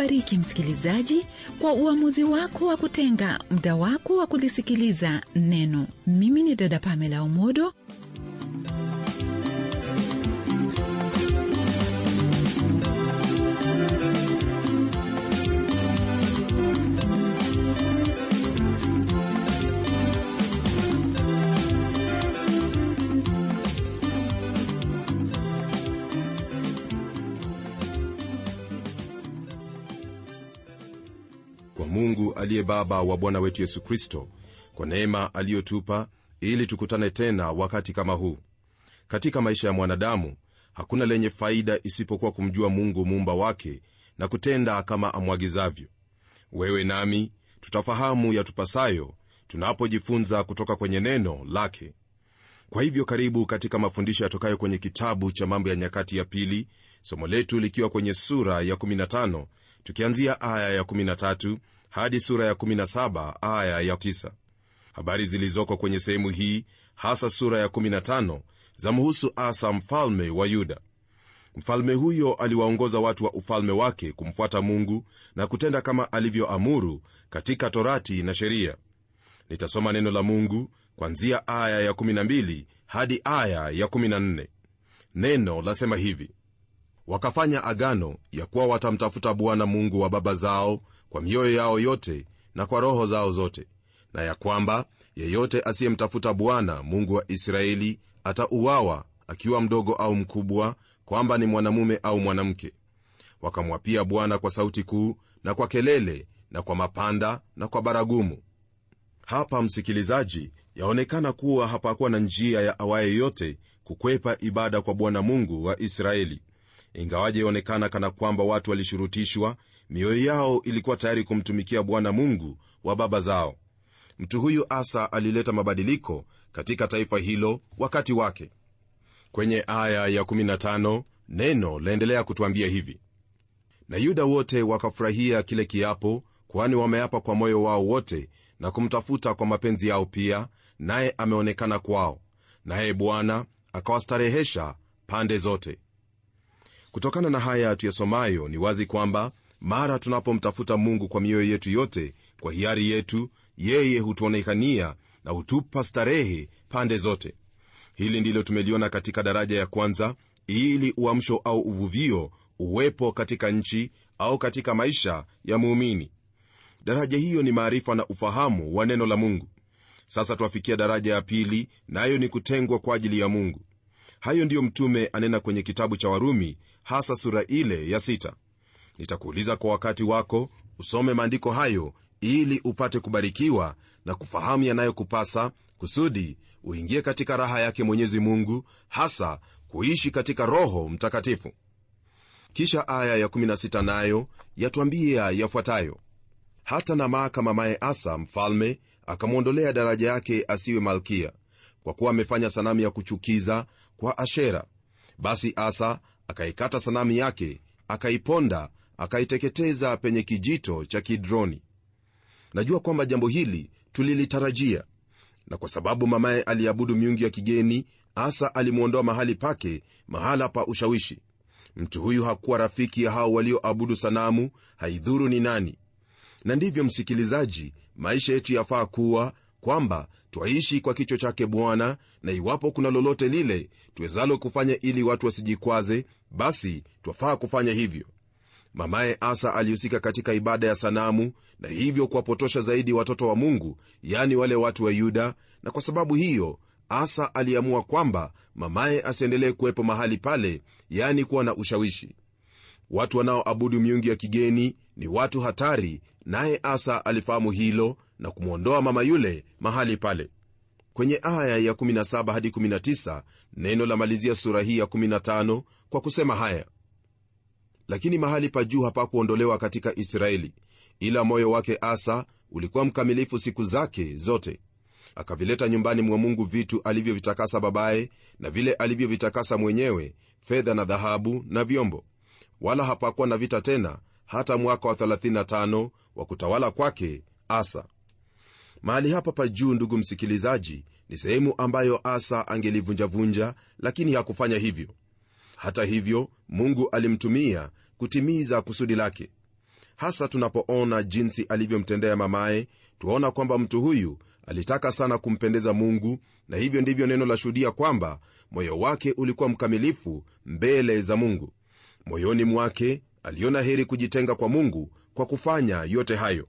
akubariki msikilizaji kwa uamuzi wako wa kutenga muda wako wa kulisikiliza neno. Mimi ni dada Pamela Omodo. Kwa Mungu aliye Baba wa Bwana wetu Yesu Kristo, kwa neema aliyotupa ili tukutane tena wakati kama huu. Katika maisha ya mwanadamu hakuna lenye faida isipokuwa kumjua Mungu muumba wake na kutenda kama amwagizavyo. Wewe nami tutafahamu yatupasayo tunapojifunza kutoka kwenye neno lake. Kwa hivyo karibu katika mafundisho yatokayo kwenye kitabu cha Mambo ya Nyakati ya Pili, somo letu likiwa kwenye sura ya 15 tukianzia aya ya 13 hadi sura ya 17 aya ya 9. Habari zilizoko kwenye sehemu hii, hasa sura ya 15, zamhusu Asa mfalme wa Yuda. Mfalme huyo aliwaongoza watu wa ufalme wake kumfuata Mungu na kutenda kama alivyoamuru katika Torati na sheria. Nitasoma neno la Mungu kuanzia aya ya 12 hadi aya ya 14. Neno lasema hivi: wakafanya agano ya kuwa watamtafuta Bwana Mungu wa baba zao kwa mioyo yao yote na kwa roho zao zote, na ya kwamba yeyote asiyemtafuta Bwana Mungu wa Israeli atauawa, akiwa mdogo au mkubwa, kwamba ni mwanamume au mwanamke. Wakamwapia Bwana kwa sauti kuu na kwa kelele na kwa mapanda na kwa baragumu. Hapa msikilizaji, yaonekana kuwa hapakuwa na njia ya awaye yote kukwepa ibada kwa Bwana Mungu wa Israeli. Ingawaje yaonekana kana kwamba watu walishurutishwa, mioyo yao ilikuwa tayari kumtumikia Bwana Mungu wa baba zao. Mtu huyu Asa alileta mabadiliko katika taifa hilo wakati wake. Kwenye aya ya 15 neno laendelea kutuambia hivi: na Yuda wote wakafurahia kile kiapo, kwani wameapa kwa moyo wao wote na kumtafuta kwa mapenzi yao pia, naye ameonekana kwao, naye Bwana akawastarehesha pande zote. Kutokana na haya tuyasomayo, ni wazi kwamba mara tunapomtafuta Mungu kwa mioyo yetu yote, kwa hiari yetu, yeye hutuonekania na hutupa starehe pande zote. Hili ndilo tumeliona katika daraja ya kwanza, ili uamsho au uvuvio uwepo katika nchi au katika maisha ya muumini. Daraja hiyo ni maarifa na ufahamu wa neno la Mungu. Sasa tuafikia daraja ya pili, nayo ni kutengwa kwa ajili ya Mungu. Hayo ndiyo mtume anena kwenye kitabu cha Warumi, hasa sura ile ya 6. Nitakuuliza kwa wakati wako usome maandiko hayo ili upate kubarikiwa na kufahamu yanayokupasa, kusudi uingie katika raha yake Mwenyezi Mungu, hasa kuishi katika Roho Mtakatifu. Kisha aya ya 16 nayo yatuambia yafuatayo: hata Naamani mamaye Asa mfalme akamwondolea daraja yake asiwe malkia, kwa kuwa amefanya sanamu ya kuchukiza kwa Ashera. Basi Asa akaikata sanamu yake, akaiponda, akaiteketeza penye kijito cha Kidroni. Najua kwamba jambo hili tulilitarajia, na kwa sababu mamaye aliabudu miungu ya kigeni, Asa alimuondoa mahali pake, mahala pa ushawishi. Mtu huyu hakuwa rafiki ya hao walioabudu sanamu, haidhuru ni nani. Na ndivyo msikilizaji, maisha yetu yafaa kuwa kwamba twaishi kwa kichwa chake Bwana, na iwapo kuna lolote lile tuwezalo kufanya ili watu wasijikwaze, basi twafaa kufanya hivyo. Mamaye Asa alihusika katika ibada ya sanamu, na hivyo kuwapotosha zaidi watoto wa Mungu, yani wale watu wa Yuda, na kwa sababu hiyo Asa aliamua kwamba mamaye asiendelee kuwepo mahali pale, yani kuwa na ushawishi. Watu wanaoabudu miungu ya kigeni ni watu hatari, naye Asa alifahamu hilo na kumwondoa mama yule mahali pale. Kwenye aya ya 17 hadi 19 neno la malizia sura hii ya 15 kwa kusema haya: lakini mahali pa juu hapakuondolewa katika Israeli, ila moyo wake Asa ulikuwa mkamilifu siku zake zote. Akavileta nyumbani mwa Mungu vitu alivyovitakasa babaye, na vile alivyovitakasa mwenyewe, fedha na dhahabu na vyombo. Wala hapakuwa na vita tena hata mwaka wa 35 wa kutawala kwake Asa. Mahali hapa pa juu, ndugu msikilizaji, ni sehemu ambayo Asa angelivunjavunja, lakini hakufanya hivyo. Hata hivyo, Mungu alimtumia kutimiza kusudi lake. hasa tunapoona jinsi alivyomtendea mamaye. Tuona kwamba mtu huyu alitaka sana kumpendeza Mungu, na hivyo ndivyo neno la shuhudia kwamba moyo wake ulikuwa mkamilifu mbele za Mungu. Moyoni mwake aliona heri kujitenga kwa Mungu kwa kufanya yote hayo.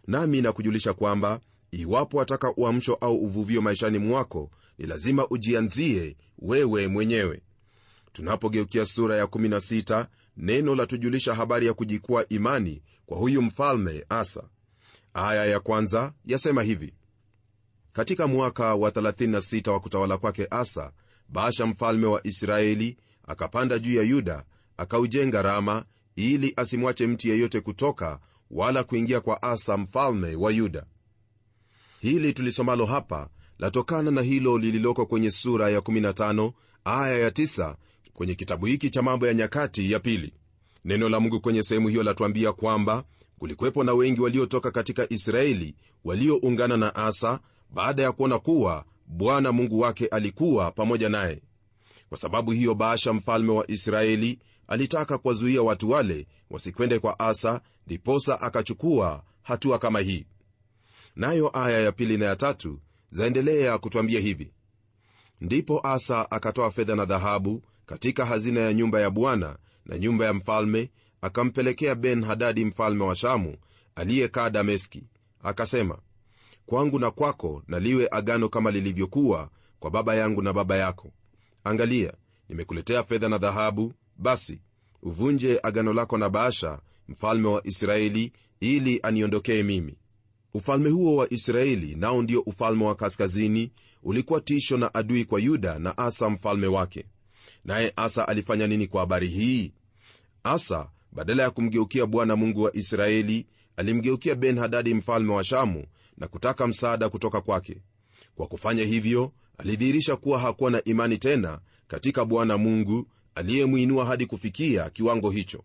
Nami nakujulisha kwamba iwapo wataka uamsho au uvuvio maishani mwako, ni lazima ujianzie wewe mwenyewe. Tunapogeukia sura ya 16, neno la tujulisha habari ya kujikua imani kwa huyu mfalme Asa. Aya ya kwanza yasema hivi: katika mwaka wa 36 wa kutawala kwake Asa, Baasha mfalme wa Israeli akapanda juu ya Yuda, akaujenga Rama, ili asimwache mtu yeyote kutoka wala kuingia kwa Asa mfalme wa Yuda. Hili tulisomalo hapa latokana na hilo lililoko kwenye sura ya 15 aya ya 9 kwenye kitabu hiki cha Mambo ya Nyakati ya Pili. Neno la Mungu kwenye sehemu hiyo latuambia kwamba kulikuwepo na wengi waliotoka katika Israeli walioungana na Asa baada ya kuona kuwa Bwana Mungu wake alikuwa pamoja naye. Kwa sababu hiyo, Baasha mfalme wa Israeli alitaka kuwazuia watu wale wasikwende kwa Asa, ndiposa akachukua hatua kama hii. Nayo aya ya 2 na ya 3 zaendelea kutwambia hivi: ndipo Asa akatoa fedha na dhahabu katika hazina ya nyumba ya Bwana na nyumba ya mfalme, akampelekea Ben-Hadadi mfalme wa Shamu aliyekaa Dameski, akasema, kwangu na kwako na liwe agano kama lilivyokuwa kwa baba yangu na baba yako. Angalia, nimekuletea fedha na dhahabu, basi uvunje agano lako na Baasha mfalme wa Israeli, ili aniondokee mimi. Ufalme huo wa Israeli, nao ndio ufalme wa kaskazini, ulikuwa tisho na adui kwa Yuda na Asa mfalme wake. Naye Asa alifanya nini kwa habari hii? Asa badala ya kumgeukia Bwana Mungu wa Israeli, alimgeukia Ben-Hadadi mfalme wa Shamu na kutaka msaada kutoka kwake. Kwa kufanya hivyo, alidhihirisha kuwa hakuwa na imani tena katika Bwana Mungu aliyemuinua hadi kufikia kiwango hicho.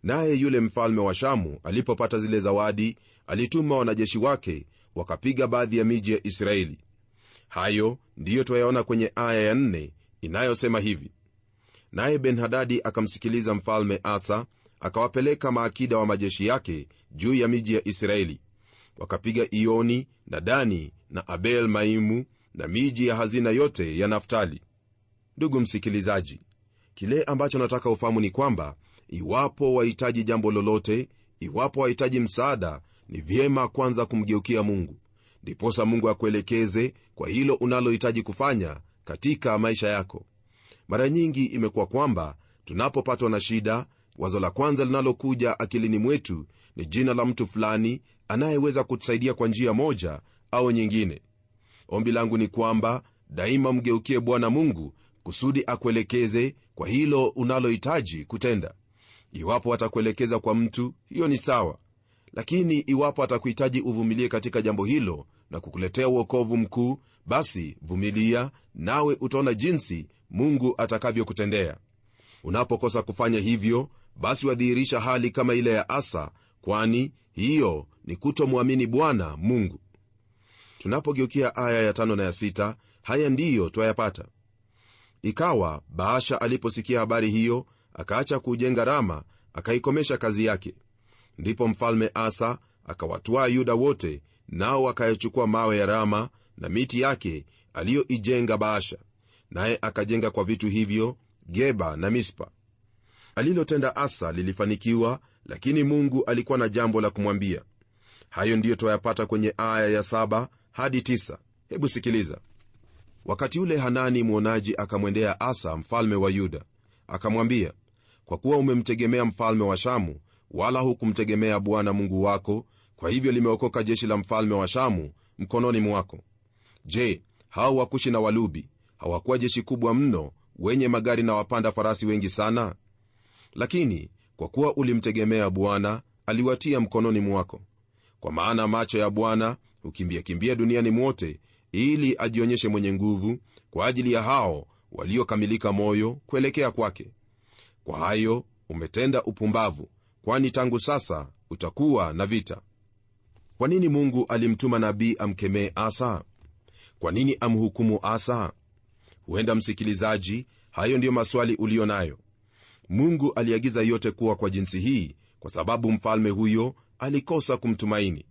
Naye yule mfalme wa Shamu alipopata zile zawadi, alituma wanajeshi wake wakapiga baadhi ya miji ya Israeli. Hayo ndiyo twayaona kwenye aya ya 4 inayosema hivi: naye Ben-Hadadi akamsikiliza mfalme Asa, akawapeleka maakida wa majeshi yake juu ya miji ya Israeli. Wakapiga Ioni na Dani na Abel Maimu na miji ya hazina yote ya Naftali. Ndugu msikilizaji, kile ambacho nataka ufahamu ni kwamba iwapo wahitaji jambo lolote, iwapo wahitaji msaada, ni vyema kwanza kumgeukia Mungu, ndiposa Mungu akuelekeze kwa hilo unalohitaji kufanya katika maisha yako. Mara nyingi imekuwa kwamba tunapopatwa na shida, wazo la kwanza linalokuja akilini mwetu ni jina la mtu fulani anayeweza kutusaidia kwa njia moja au nyingine. Ombi langu ni kwamba daima mgeukie Bwana Mungu kusudi akuelekeze kwa hilo unalohitaji kutenda. Iwapo atakuelekeza kwa mtu, hiyo ni sawa, lakini iwapo atakuhitaji uvumilie katika jambo hilo na kukuletea uokovu mkuu, basi vumilia, nawe utaona jinsi Mungu atakavyokutendea. Unapokosa kufanya hivyo, basi wadhihirisha hali kama ile ya Asa, kwani hiyo ni kutomwamini Bwana Mungu. Tunapogeukia aya ya 5 na ya 6, haya ndiyo twayapata: ikawa Baasha aliposikia habari hiyo, akaacha kujenga Rama, akaikomesha kazi yake. Ndipo mfalme Asa akawatwaa Yuda wote, nao akayachukua mawe ya Rama na miti yake aliyoijenga Baasha, naye akajenga kwa vitu hivyo Geba na Mispa. Alilotenda Asa lilifanikiwa, lakini Mungu alikuwa na jambo la kumwambia. Hayo ndiyo twayapata kwenye aya ya 7 hadi 9. Hebu sikiliza. Wakati ule Hanani mwonaji akamwendea Asa mfalme wa Yuda, akamwambia, kwa kuwa umemtegemea mfalme wa Shamu, wala hukumtegemea Bwana Mungu wako, kwa hivyo limeokoka jeshi la mfalme wa Shamu mkononi mwako. Je, hao Wakushi na Walubi hawakuwa jeshi kubwa mno, wenye magari na wapanda farasi wengi sana? Lakini kwa kuwa ulimtegemea Bwana, aliwatia mkononi mwako. Kwa maana macho ya Bwana hukimbia duniani mwote, ili ajionyeshe mwenye nguvu kwa ajili ya hao waliokamilika moyo kuelekea kwake. Kwa hayo umetenda upumbavu, kwani tangu sasa utakuwa na vita. Kwa nini Mungu alimtuma nabii amkemee Asa? Kwa nini amhukumu Asa? Huenda msikilizaji, hayo ndiyo maswali ulio nayo. Mungu aliagiza yote kuwa kwa jinsi hii kwa sababu mfalme huyo alikosa kumtumaini.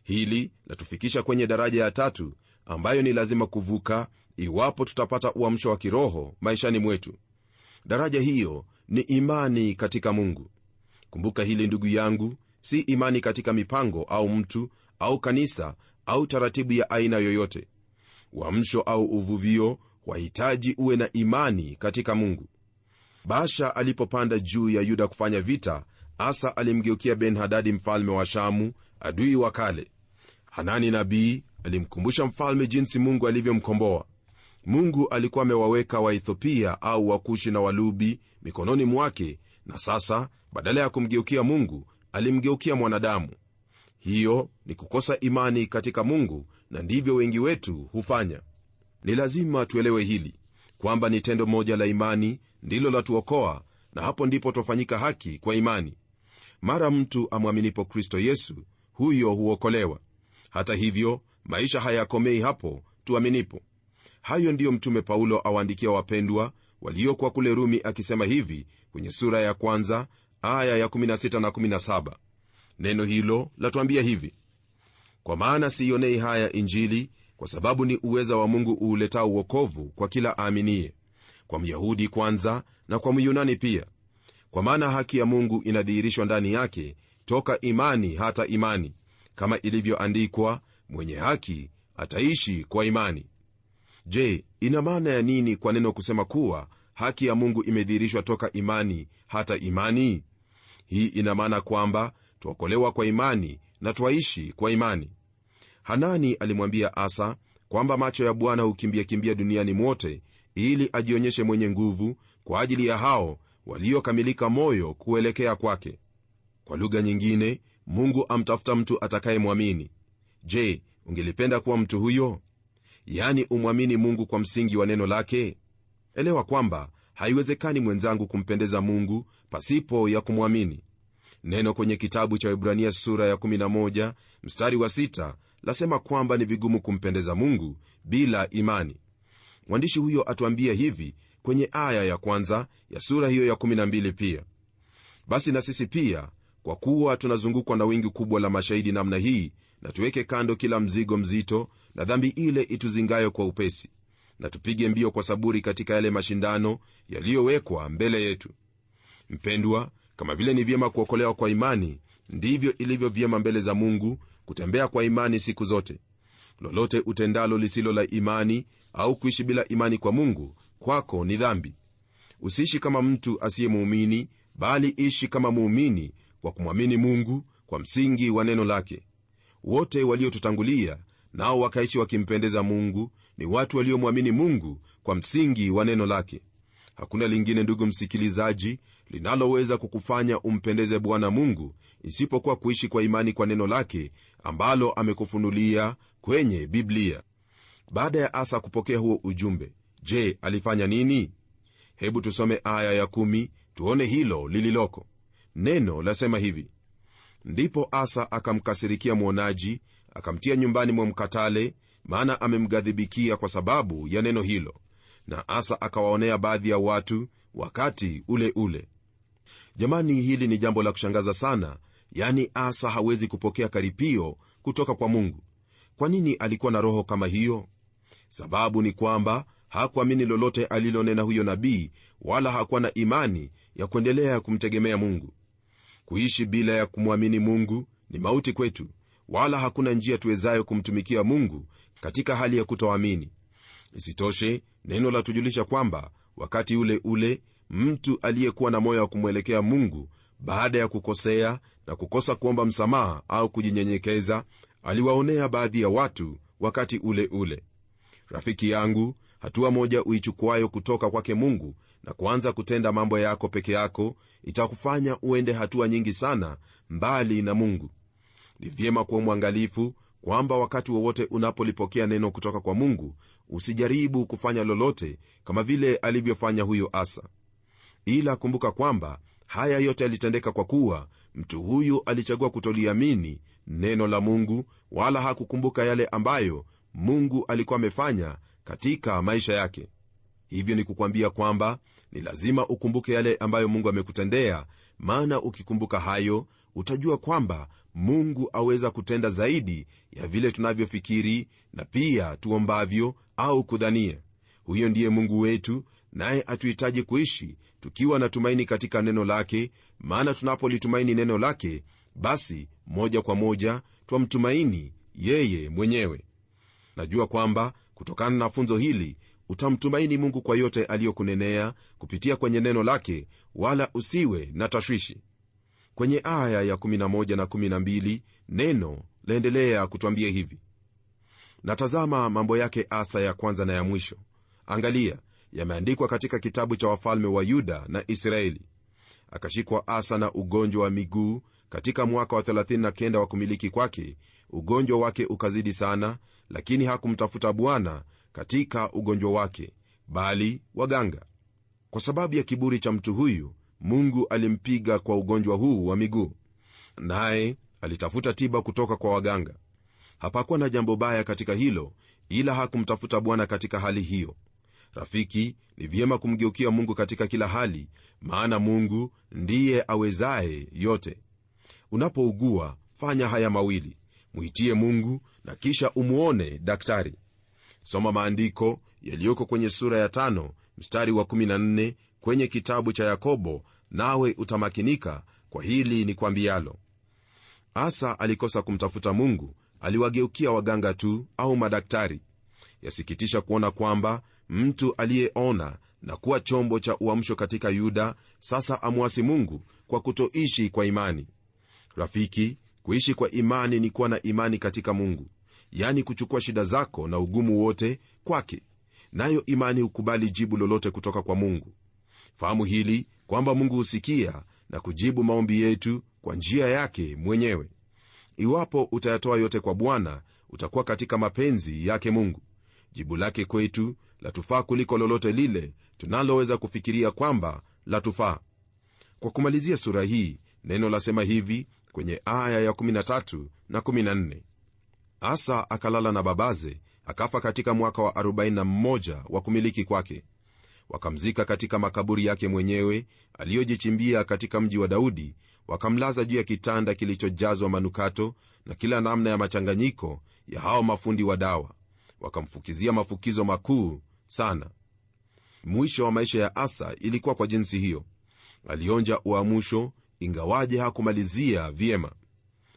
Hili latufikisha kwenye daraja ya tatu ambayo ni lazima kuvuka iwapo tutapata uamsho wa kiroho maishani mwetu. Daraja hiyo ni imani katika Mungu. Kumbuka hili ndugu yangu, si imani katika mipango au mtu au kanisa au taratibu ya aina yoyote. Uamsho au uvuvio wahitaji uwe na imani katika Mungu. Baasha alipopanda juu ya Yuda kufanya vita, Asa alimgeukia Ben-Hadadi mfalme wa Shamu, adui wa kale. Hanani nabii alimkumbusha mfalme jinsi Mungu alivyomkomboa. Mungu alikuwa amewaweka Waethiopia au Wakushi na Walubi mikononi mwake, na sasa badala ya kumgeukia Mungu alimgeukia mwanadamu. Hiyo ni kukosa imani katika Mungu, na ndivyo wengi wetu hufanya. Ni lazima tuelewe hili kwamba ni tendo moja la imani ndilo latuokoa, na hapo ndipo twafanyika haki kwa imani. Mara mtu amwaminipo Kristo Yesu, huyo huokolewa. Hata hivyo, maisha hayakomei hapo tuaminipo. Hayo ndiyo mtume Paulo awaandikia wapendwa waliokuwa kule Rumi, akisema hivi kwenye sura ya kwanza aya ya 16 na 17. Neno hilo latuambia hivi: kwa maana siionei haya Injili, kwa sababu ni uweza wa Mungu uuletao wokovu kwa kila aaminie, kwa Myahudi kwanza na kwa Myunani pia. Kwa maana haki ya Mungu inadhihirishwa ndani yake toka imani hata imani, kama ilivyoandikwa, mwenye haki ataishi kwa imani. Je, ina maana ya nini kwa neno kusema kuwa haki ya Mungu imedhihirishwa toka imani hata imani? Hii ina maana kwamba tuokolewa kwa imani na twaishi kwa imani. Hanani alimwambia Asa kwamba macho ya Bwana hukimbia duniani mwote ili ajionyeshe mwenye nguvu kwa ajili ya hao waliokamilika moyo kuelekea kwake. Kwa lugha nyingine, Mungu amtafuta mtu atakayemwamini. Je, ungelipenda kuwa mtu huyo? Yaani umwamini Mungu kwa msingi wa neno lake? Elewa kwamba haiwezekani mwenzangu kumpendeza Mungu pasipo ya kumwamini. Neno kwenye kitabu cha Ibrania sura ya 11 mstari wa 6 lasema kwamba ni vigumu kumpendeza Mungu bila imani. Mwandishi huyo atuambia hivi kwenye aya ya kwanza ya sura hiyo ya 12 pia: basi na sisi pia, kwa kuwa tunazungukwa na wingi kubwa la mashahidi namna hii, na tuweke kando kila mzigo mzito na dhambi ile ituzingayo kwa upesi, na tupige mbio kwa saburi katika yale mashindano yaliyowekwa mbele yetu. Mpendwa, kama vile ni vyema kuokolewa kwa imani, ndivyo ilivyo vyema mbele za Mungu kutembea kwa imani siku zote. Lolote utendalo lisilo la imani au kuishi bila imani kwa Mungu, kwako ni dhambi. Usiishi kama mtu asiye muumini, bali ishi kama muumini kwa kumwamini Mungu kwa msingi wa neno lake. Wote waliotutangulia nao wakaishi wakimpendeza Mungu ni watu waliomwamini Mungu kwa msingi wa neno lake. Hakuna lingine, ndugu msikilizaji, linaloweza kukufanya umpendeze Bwana Mungu isipokuwa kuishi kwa imani kwa neno lake ambalo amekufunulia kwenye Biblia. Baada ya Asa kupokea huo ujumbe, je, alifanya nini? Hebu tusome aya ya 10 tuone hilo lililoko. Neno lasema hivi: ndipo Asa akamkasirikia mwonaji, akamtia nyumbani mwa mkatale, maana amemghadhibikia kwa sababu ya neno hilo. Na Asa akawaonea baadhi ya watu wakati ule ule. Jamani, hili ni jambo la kushangaza sana. Yani Asa hawezi kupokea karipio kutoka kwa Mungu. Kwa nini alikuwa na roho kama hiyo? Sababu ni kwamba hakuamini lolote alilonena huyo nabii, wala hakuwa na imani ya kuendelea kumtegemea Mungu. Kuishi bila ya kumwamini Mungu ni mauti kwetu, wala hakuna njia tuwezayo kumtumikia Mungu katika hali ya kutoamini. Isitoshe, neno la tujulisha kwamba wakati ule ule mtu aliyekuwa na moyo wa kumwelekea Mungu baada ya kukosea na kukosa kuomba msamaha au kujinyenyekeza, aliwaonea baadhi ya watu wakati ule ule. Rafiki yangu, hatua moja uichukuayo kutoka kwake Mungu na kuanza kutenda mambo yako peke yako itakufanya uende hatua nyingi sana mbali na Mungu. Ni vyema kuwa mwangalifu kwamba wakati wowote unapolipokea neno kutoka kwa Mungu, usijaribu kufanya lolote kama vile alivyofanya huyo Asa. Ila kumbuka kwamba haya yote yalitendeka kwa kuwa mtu huyu alichagua kutoliamini neno la Mungu, wala hakukumbuka yale ambayo Mungu alikuwa amefanya katika maisha yake. Hivyo ni kukwambia kwamba ni lazima ukumbuke yale ambayo Mungu amekutendea, maana ukikumbuka hayo utajua kwamba Mungu aweza kutenda zaidi ya vile tunavyofikiri na pia tuombavyo au kudhania. Huyo ndiye Mungu wetu, naye atuhitaji kuishi tukiwa na tumaini katika neno lake, maana tunapolitumaini neno lake, basi moja kwa moja twamtumaini yeye mwenyewe. Najua kwamba kutokana na funzo hili utamtumaini Mungu kwa yote aliyokunenea kupitia kwenye neno lake, wala usiwe na tashwishi. Kwenye aya ya 11 na 12 neno laendelea kutwambia hivi: natazama mambo yake Asa ya kwanza na ya mwisho, angalia, yameandikwa katika kitabu cha wafalme wa Yuda na Israeli. Akashikwa Asa na ugonjwa wa miguu katika mwaka wa 39 wa kumiliki kwake. Ugonjwa wake ukazidi sana, lakini hakumtafuta Bwana katika ugonjwa wake, bali waganga. Kwa sababu ya kiburi cha mtu huyu, Mungu alimpiga kwa ugonjwa huu wa miguu, naye alitafuta tiba kutoka kwa waganga. Hapakuwa na jambo baya katika hilo, ila hakumtafuta Bwana katika hali hiyo. Rafiki, ni vyema kumgeukia Mungu katika kila hali, maana Mungu ndiye awezaye yote. Unapougua, fanya haya mawili: muitie Mungu na kisha umuone daktari. Soma maandiko yaliyoko kwenye sura ya 5 mstari wa 14 kwenye kitabu cha Yakobo, nawe utamakinika kwa hili ni kwambialo. Asa alikosa kumtafuta Mungu, aliwageukia waganga tu au madaktari. Yasikitisha kuona kwamba mtu aliyeona na kuwa chombo cha uamsho katika Yuda sasa amwasi Mungu kwa kutoishi kwa imani. Rafiki, kuishi kwa imani ni kuwa na imani katika Mungu, yani kuchukua shida zako na ugumu wote kwake, nayo imani hukubali jibu lolote kutoka kwa Mungu. Fahamu hili kwamba Mungu husikia na kujibu maombi yetu kwa njia yake mwenyewe. Iwapo utayatoa yote kwa Bwana, utakuwa katika mapenzi yake Mungu. Jibu lake kwetu latufaa kuliko lolote lile tunaloweza kufikiria kwamba latufaa. Kwa kumalizia sura hii, neno lasema hivi kwenye aya ya 13 na 14: Asa akalala na babaze, akafa katika mwaka wa 41 wa kumiliki kwake. Wakamzika katika makaburi yake mwenyewe aliyojichimbia katika mji wa Daudi. Wakamlaza juu ya kitanda kilichojazwa manukato na kila namna ya machanganyiko ya hao mafundi wa dawa. Wakamfukizia mafukizo makuu sana. Mwisho wa maisha ya Asa ilikuwa kwa jinsi hiyo. Alionja uamusho, ingawaje hakumalizia vyema.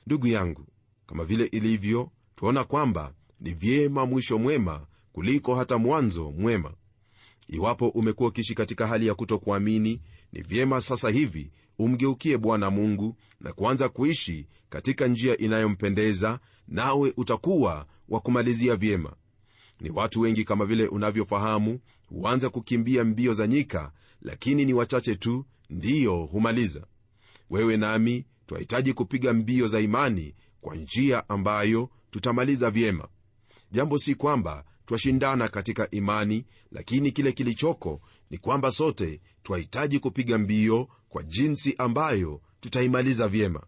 Ndugu yangu, kama vile ilivyo, tuona kwamba ni vyema mwisho mwema kuliko hata mwanzo mwema. Iwapo umekuwa ukiishi katika hali ya kutokuamini, ni vyema sasa hivi umgeukie Bwana Mungu na kuanza kuishi katika njia inayompendeza, nawe utakuwa wa kumalizia vyema. Ni watu wengi kama vile unavyofahamu huanza kukimbia mbio za nyika, lakini ni wachache tu ndiyo humaliza. Wewe nami twahitaji kupiga mbio za imani kwa njia ambayo tutamaliza vyema. Jambo si kwamba twashindana katika imani, lakini kile kilichoko ni kwamba sote twahitaji kupiga mbio kwa jinsi ambayo tutaimaliza vyema.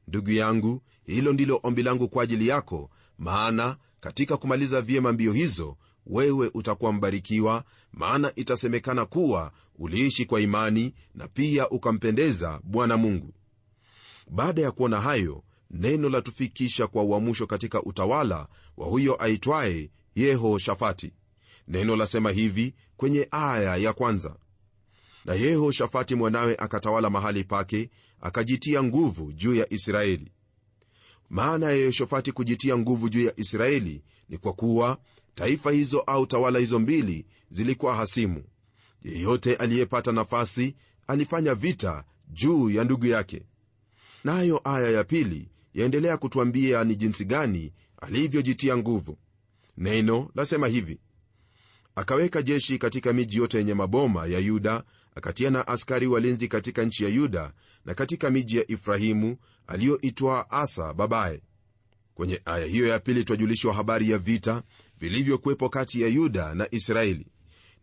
Ndugu yangu, hilo ndilo ombi langu kwa ajili yako, maana katika kumaliza vyema mbio hizo wewe utakuwa mbarikiwa, maana itasemekana kuwa uliishi kwa imani na pia ukampendeza Bwana Mungu. Baada ya kuona hayo, neno la tufikisha kwa uamusho katika utawala wa huyo aitwaye Yehoshafati. Neno lasema hivi kwenye aya ya 1: na Yehoshafati mwanawe akatawala mahali pake, akajitia nguvu juu ya Israeli. Maana ya Yehoshafati kujitia nguvu juu ya Israeli ni kwa kuwa taifa hizo au tawala hizo mbili zilikuwa hasimu. Yeyote aliyepata nafasi alifanya vita juu ya ndugu yake. Nayo aya ya 2 yaendelea kutuambia ni jinsi gani alivyojitia nguvu. Neno lasema hivi: akaweka jeshi katika miji yote yenye maboma ya Yuda, akatia na askari walinzi katika nchi ya Yuda na katika miji ya Efraimu aliyoitwa Asa babaye. Kwenye aya hiyo ya 2 twajulishwa habari ya vita vilivyokuwepo kati ya Yuda na Israeli.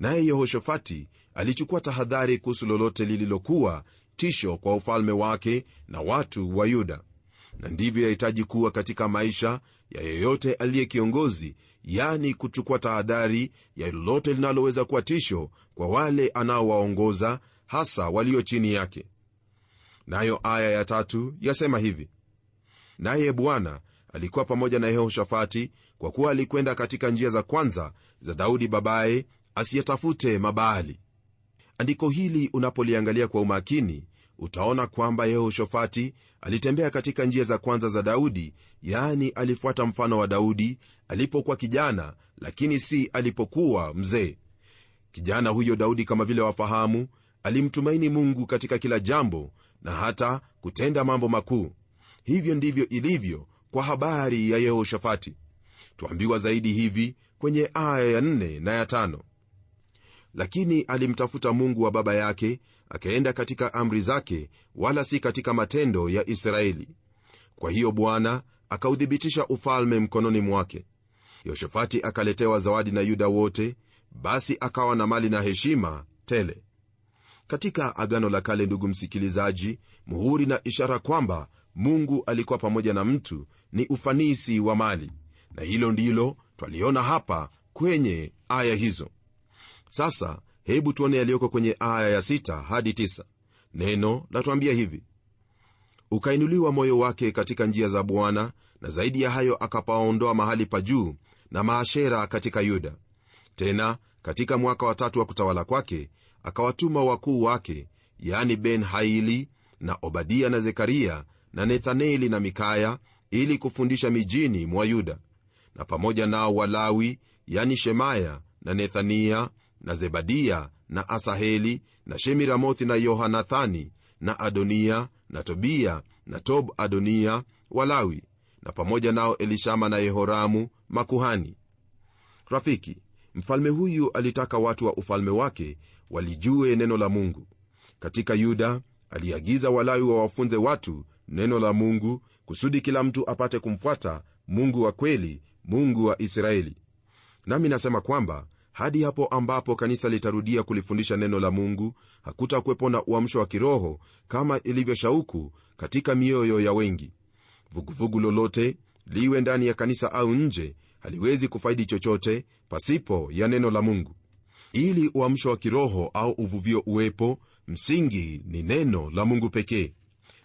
Naye Yehoshafati alichukua tahadhari kuhusu lolote lililokuwa tisho kwa ufalme wake na watu wa Yuda. Na ndivyo yahitaji kuwa katika maisha ya yeyote aliye kiongozi, yani kuchukua tahadhari ya lolote linaloweza kuwa tisho kwa wale anaowaongoza, hasa walio chini yake. Nayo aya ya 3 yasema hivi: naye Bwana alikuwa pamoja na Yehoshafati, kwa kuwa alikwenda katika njia za kwanza za Daudi babaye, asiyatafute Mabaali. Andiko hili unapoliangalia kwa umakini, utaona kwamba Yehoshafati alitembea katika njia za kwanza za Daudi, yani alifuata mfano wa Daudi alipokuwa kijana, lakini si alipokuwa mzee. Kijana huyo Daudi, kama vile wafahamu, alimtumaini Mungu katika kila jambo na hata kutenda mambo makuu. Hivyo ndivyo ilivyo kwa habari ya Yehoshafati. Tuambiwa zaidi hivi kwenye aya ya 4 na ya 5: lakini alimtafuta Mungu wa baba yake, akaenda katika amri zake, wala si katika matendo ya Israeli. Kwa hiyo Bwana akaudhibitisha ufalme mkononi mwake. Yehoshafati akaletewa zawadi na Yuda wote, basi akawa na mali na heshima tele. Katika Agano la Kale, ndugu msikilizaji, muhuri na ishara kwamba Mungu alikuwa pamoja na mtu ni ufanisi wa mali, na hilo ndilo twaliona hapa kwenye aya hizo. Sasa hebu tuone yaliyoko kwenye aya ya 6 hadi 9. Neno latuambia hivi: ukainuliwa moyo wake katika njia za Bwana, na zaidi ya hayo akapaondoa mahali pa juu na maashera katika Yuda. Tena katika mwaka wa 3 wa kutawala kwake akawatuma wakuu wake, yani Ben-Haili na Obadia na Zekaria na Nethaneli na Mikaya, ili kufundisha mijini mwa Yuda, na pamoja nao Walawi, yani Shemaya na Nethania na Zebadia na Asaheli na Shemiramothi na Yohanathani na Adonia na Tobia na Tob Adonia Walawi, na pamoja nao Elishama na Yehoramu makuhani. Rafiki, mfalme huyu alitaka watu wa ufalme wake walijue neno la Mungu. Katika Yuda aliagiza Walawi wawafunze watu neno la Mungu, kusudi kila mtu apate kumfuata Mungu wa kweli, Mungu wa Israeli. Nami nasema kwamba hadi hapo ambapo kanisa litarudia kulifundisha neno la Mungu, hakutakuwepo na uamsho wa kiroho kama ilivyo shauku katika mioyo ya wengi. Vuguvugu lolote, liwe ndani ya kanisa au nje, haliwezi kufaidi chochote pasipo ya neno la Mungu. Ili uamsho wa kiroho au uvuvio uwepo, msingi ni neno la Mungu pekee.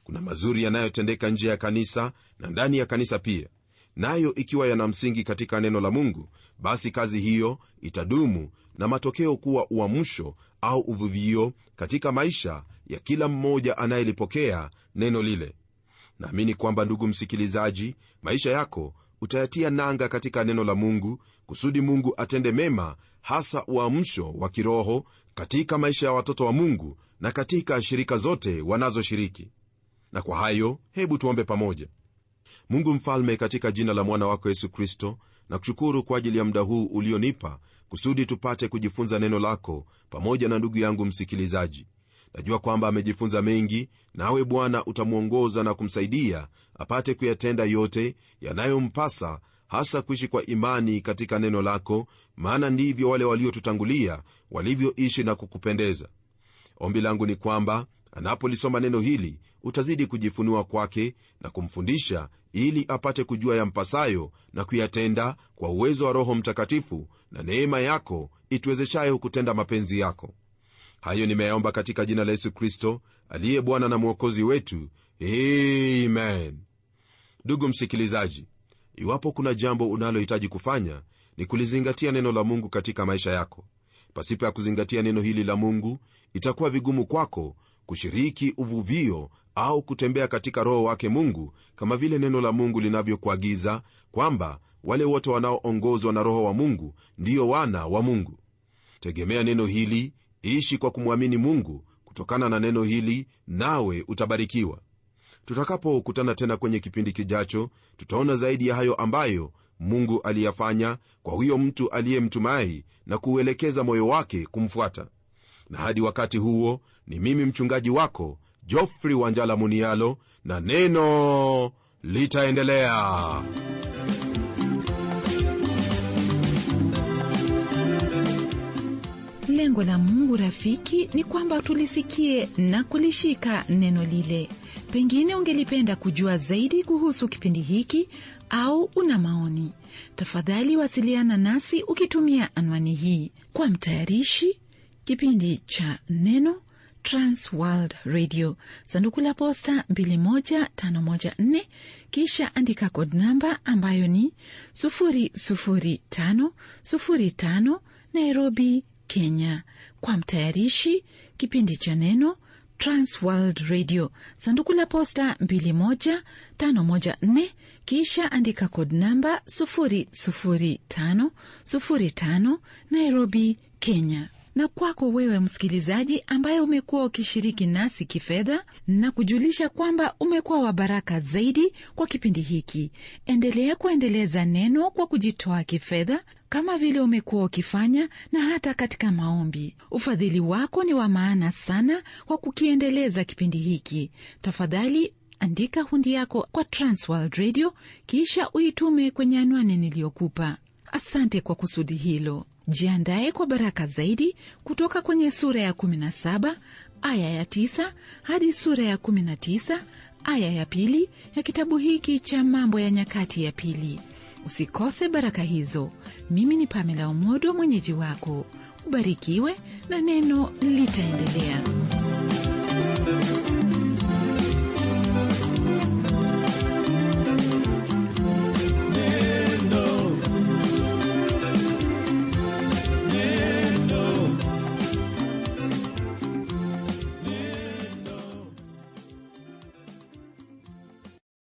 Kuna mazuri yanayotendeka nje ya kanisa na ndani ya kanisa pia, nayo ikiwa yana msingi katika neno la Mungu, basi kazi hiyo itadumu na matokeo kuwa uamsho au uvuvio katika maisha ya kila mmoja anayelipokea neno lile. Naamini kwamba, ndugu msikilizaji, maisha yako utayatia nanga katika neno la Mungu, kusudi Mungu atende mema, hasa uamsho wa kiroho katika maisha ya watoto wa Mungu na katika shirika zote wanazoshiriki. Na kwa hayo, hebu tuombe pamoja. Mungu mfalme, katika jina la mwana wako Yesu Kristo, na kushukuru kwa ajili ya muda huu ulionipa kusudi tupate kujifunza neno lako pamoja na ndugu yangu msikilizaji. Najua kwamba amejifunza mengi, nawe Bwana utamuongoza na kumsaidia apate kuyatenda yote yanayompasa, hasa kuishi kwa imani katika neno lako, maana ndivyo wale waliotutangulia walivyoishi na kukupendeza. Ombi langu ni kwamba anapolisoma neno hili utazidi kujifunua kwake na kumfundisha, ili apate kujua yampasayo na kuyatenda kwa uwezo wa Roho Mtakatifu na neema yako ituwezeshayo kutenda mapenzi yako. Hayo nimeyaomba katika jina la Yesu Kristo, aliye Bwana na Mwokozi wetu. Amen. Ndugu msikilizaji, iwapo kuna jambo unalohitaji kufanya, ni kulizingatia neno la Mungu katika maisha yako. Pasipo ya kuzingatia neno hili la Mungu, itakuwa vigumu kwako kushiriki uvuvio au kutembea katika roho wake Mungu, kama vile neno la Mungu linavyokuagiza kwamba wale wote wanaoongozwa na Roho wa Mungu ndio wana wa Mungu. Tegemea neno hili, ishi kwa kumwamini Mungu kutokana na neno hili, nawe utabarikiwa. Tutakapokutana tena kwenye kipindi kijacho, tutaona zaidi ya hayo ambayo Mungu aliyafanya kwa huyo mtu aliyemtumai na kuelekeza moyo wake kumfuata. Na hadi wakati huo, ni mimi mchungaji wako Geoffrey Wanjala Munialo, na neno litaendelea. Lengo la Mungu rafiki ni kwamba tulisikie na kulishika neno lile. Pengine ungelipenda kujua zaidi kuhusu kipindi hiki au una maoni. Tafadhali wasiliana nasi ukitumia anwani hii. Kwa mtayarishi kipindi cha Neno, Trans World Radio, sanduku la posta 21514, kisha andika code namba ambayo ni 00505, Nairobi, Kenya. Kwa mtayarishi kipindi cha Neno, Trans World Radio, sanduku la posta 21514, kisha andika code namba 00505, Nairobi, Kenya. Na kwako wewe msikilizaji ambaye umekuwa ukishiriki nasi kifedha na kujulisha kwamba umekuwa wa baraka zaidi kwa kipindi hiki, endelea kuendeleza neno kwa kujitoa kifedha kama vile umekuwa ukifanya, na hata katika maombi. Ufadhili wako ni wa maana sana kwa kukiendeleza kipindi hiki. Tafadhali andika hundi yako kwa Transworld Radio, kisha uitume kwenye anwani niliyokupa. Asante kwa kusudi hilo. Jiandae kwa baraka zaidi kutoka kwenye sura ya 17 aya ya 9 hadi sura ya 19 aya ya 2 ya kitabu hiki cha Mambo ya Nyakati ya Pili. Usikose baraka hizo. Mimi ni Pamela Omodo, mwenyeji wako. Ubarikiwe na neno litaendelea.